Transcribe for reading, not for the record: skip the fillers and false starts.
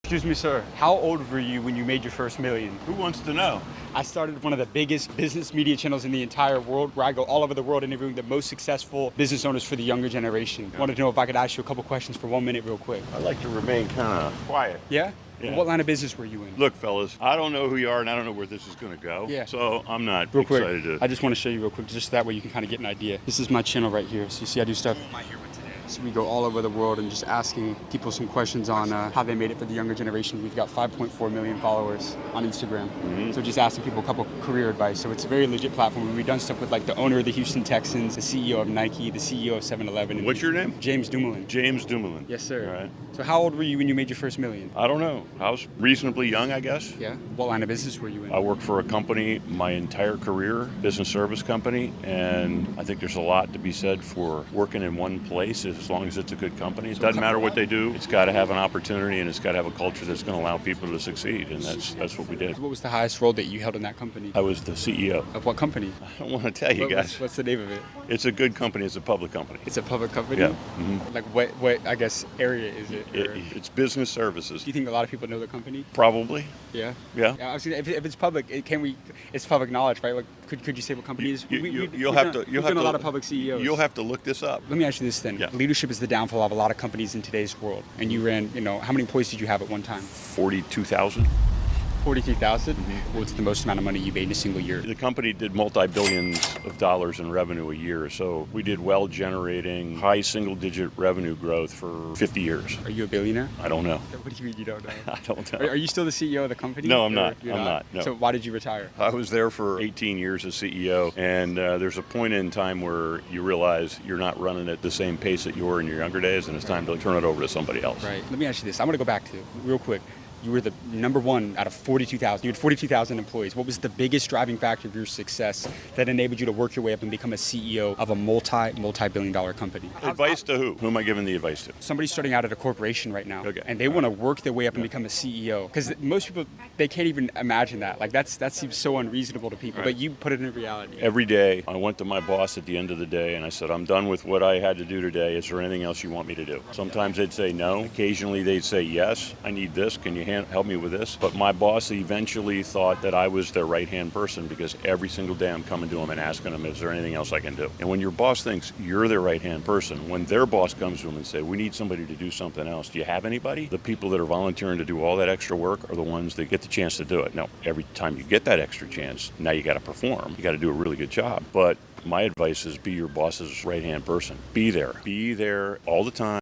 Excuse me, sir. How old were you when you made your first million? Who wants to know? I started one of the biggest business media channels in the entire world, where I go all over the world interviewing the most successful business owners for the younger generation. Wanted to know if I could ask you a couple questions for 1 minute real quick. I like to remain kind of quiet. Yeah? Yeah. What line of business were you in? Look, fellas, I don't know who you are and I don't know where this is going to go. Yeah. So I'm not Real quick, excited to. I just want to show you real quick, just that way you can kind of get an idea. This is my channel right here. So you see I do stuff. So we go all over the world and just asking people some questions on how they made it for the younger generation. We've got 5.4 million followers on Instagram. So just asking people a couple career advice. So it's a very legit platform. We've done stuff with like the owner of the Houston Texans, the CEO of Nike, the CEO of 7-Eleven. What's your name? James Dumoulin. James Dumoulin. Yes, sir. All right. So how old were you when you made your first million? I don't know. I was reasonably young, I guess. Yeah. What line of business were you in? I worked for a company my entire career, business service company, and I think there's a lot to be said for working in one place as long as it's a good company. It doesn't matter what they do. It's got to have an opportunity and it's got to have a culture that's going to allow people to succeed, and that's what we did. What was the highest role that you held in that company? I was the CEO. Of what company? I don't want to tell you guys. What's the name of it? It's a good company. It's a public company. It's a public company? Yeah. Like what I guess area is it? Or- It's business services. Do you think a lot of people know the company? Probably. Yeah. Yeah. I was gonna, if it's public, it's public knowledge, right? Like, could you say what company it is? You'll have to. We've done a lot of public CEOs. You'll have to look this up. Let me ask you this then. Yeah. Leadership is the downfall of a lot of companies in today's world. And you ran, how many employees did you have at one time? 42,000. 43,000? What's the most amount of money you made in a single year? The company did multi-billions of dollars in revenue a year, so we did well generating high single-digit revenue growth for 50 years. Are you a billionaire? I don't know. What do you mean you don't know? I don't know. Are you still the CEO of the company? No, I'm Or not. you're I'm not, no. So why did you retire? I was there for 18 years as CEO, and there's a point in time where you realize you're not running at the same pace that you were in your younger days, and it's time to turn it over to somebody else. Right. Let me ask you this. I'm going to go back to real quick. You were the number one out of 42,000. You had 42,000 employees. What was the biggest driving factor of your success that enabled you to work your way up and become a CEO of a multi-billion dollar company? Advice to who? Who am I giving the advice to? Somebody's starting out at a corporation right now, Okay. and they want to work their way up and become a CEO. Because most people, they can't even imagine that. Like that seems so unreasonable to people. Right. But you put it in reality. Every day, I went to my boss at the end of the day and I said, I'm done with what I had to do today. Is there anything else you want me to do? Sometimes they'd say no. Occasionally they'd say yes. I need this. Can you help me with this? But my boss eventually thought that I was their right-hand person, because every single day I'm coming to them and asking them, is there anything else I can do? And when your boss thinks you're their right-hand person, when their boss comes to them and say, we need somebody to do something else, do you have anybody? The people that are volunteering to do all that extra work are the ones that get the chance to do it. Now, every time you get that extra chance, now you got to perform. You got to do a really good job. But my advice is be your boss's right-hand person. Be there. Be there all the time.